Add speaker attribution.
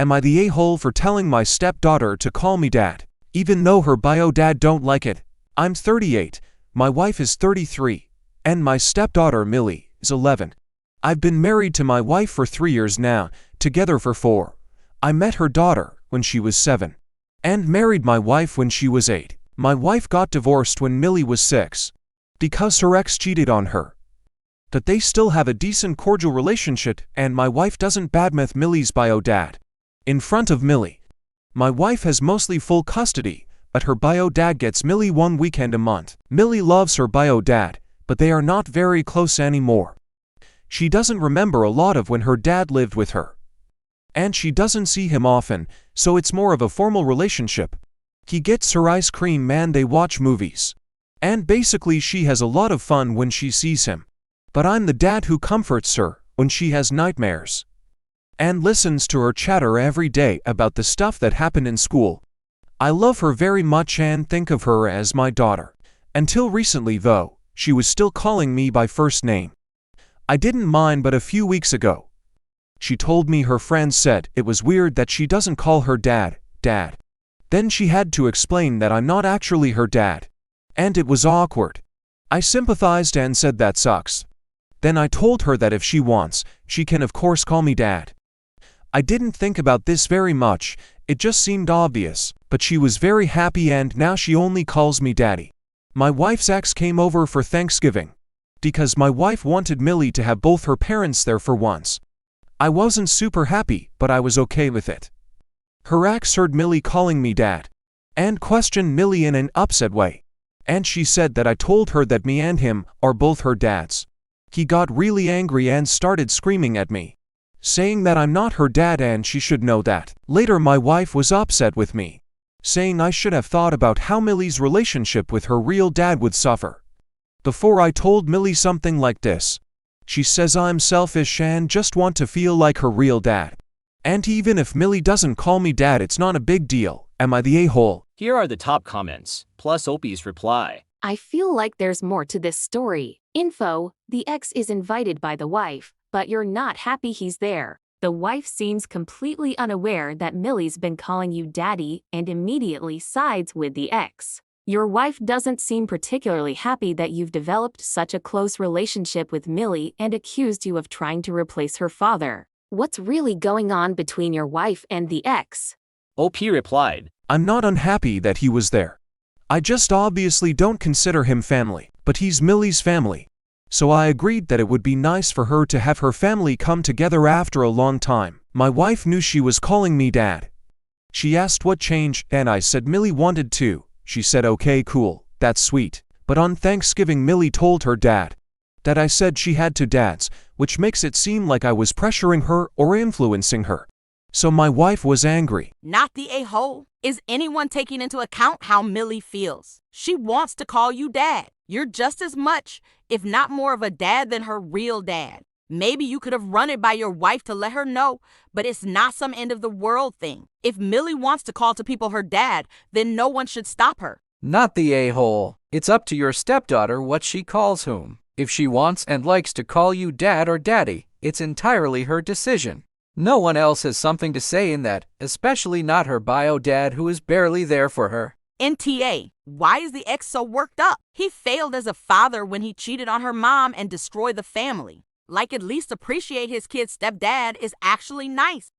Speaker 1: Am I the a-hole for telling my stepdaughter to call me dad, even though her bio dad don't like it? I'm 38, my wife is 33, and my stepdaughter Millie is 11. I've been married to my wife for 3 years now, together for 4. I met her daughter when she was 7, and married my wife when she was 8. My wife got divorced when Millie was 6, because her ex cheated on her. But they still have a decent cordial relationship, and my wife doesn't badmouth Millie's bio dad in front of Millie. My wife has mostly full custody, but her bio dad gets Millie 1 weekend a month. Millie loves her bio dad, but they are not very close anymore. She doesn't remember a lot of when her dad lived with her, and she doesn't see him often, so it's more of a formal relationship. He gets her ice cream and they watch movies, and basically she has a lot of fun when she sees him. But I'm the dad who comforts her when she has nightmares, and listens to her chatter every day about the stuff that happened in school. I love her very much and think of her as my daughter. Until recently though, she was still calling me by first name. I didn't mind, but a few weeks ago, she told me her friends said it was weird that she doesn't call her dad, dad. Then she had to explain that I'm not actually her dad, and it was awkward. I sympathized and said that sucks. Then I told her that if she wants, she can of course call me dad. I didn't think about this very much, it just seemed obvious, but she was very happy and now she only calls me daddy. My wife's ex came over for Thanksgiving, because my wife wanted Millie to have both her parents there for once. I wasn't super happy, but I was okay with it. Her ex heard Millie calling me dad, and questioned Millie in an upset way, and she said that I told her that me and him are both her dads. He got really angry and started screaming at me, saying that I'm not her dad and she should know that. Later my wife was upset with me, saying I should have thought about how Millie's relationship with her real dad would suffer before I told Millie something like this. She says I'm selfish and just want to feel like her real dad. And even if Millie doesn't call me dad, it's not a big deal. Am I the a-hole?
Speaker 2: Here are the top comments, plus Opie's reply.
Speaker 3: I feel like there's more to this story. Info: the ex is invited by the wife, but you're not happy he's there. The wife seems completely unaware that Millie's been calling you daddy and immediately sides with the ex. Your wife doesn't seem particularly happy that you've developed such a close relationship with Millie and accused you of trying to replace her father. What's really going on between your wife and the ex?
Speaker 2: OP replied,
Speaker 1: I'm not unhappy that he was there. I just obviously don't consider him family, but he's Millie's family. So I agreed that it would be nice for her to have her family come together after a long time. My wife knew she was calling me dad. She asked what changed, and I said Millie wanted to. She said okay, cool, that's sweet. But on Thanksgiving Millie told her dad that I said she had 2 dads, which makes it seem like I was pressuring her or influencing her. So my wife was angry.
Speaker 4: Not the a-hole. Is anyone taking into account how Millie feels? She wants to call you dad. You're just as much, if not more of a dad than her real dad. Maybe you could have run it by your wife to let her know, but it's not some end of the world thing. If Millie wants to call to people her dad, then no one should stop her.
Speaker 5: Not the a-hole. It's up to your stepdaughter what she calls whom. If she wants and likes to call you dad or daddy, it's entirely her decision. No one else has something to say in that, especially not her bio dad who is barely there for her.
Speaker 4: NTA, why is the ex so worked up? He failed as a father when he cheated on her mom and destroyed the family. Like, at least appreciate his kid's stepdad is actually nice.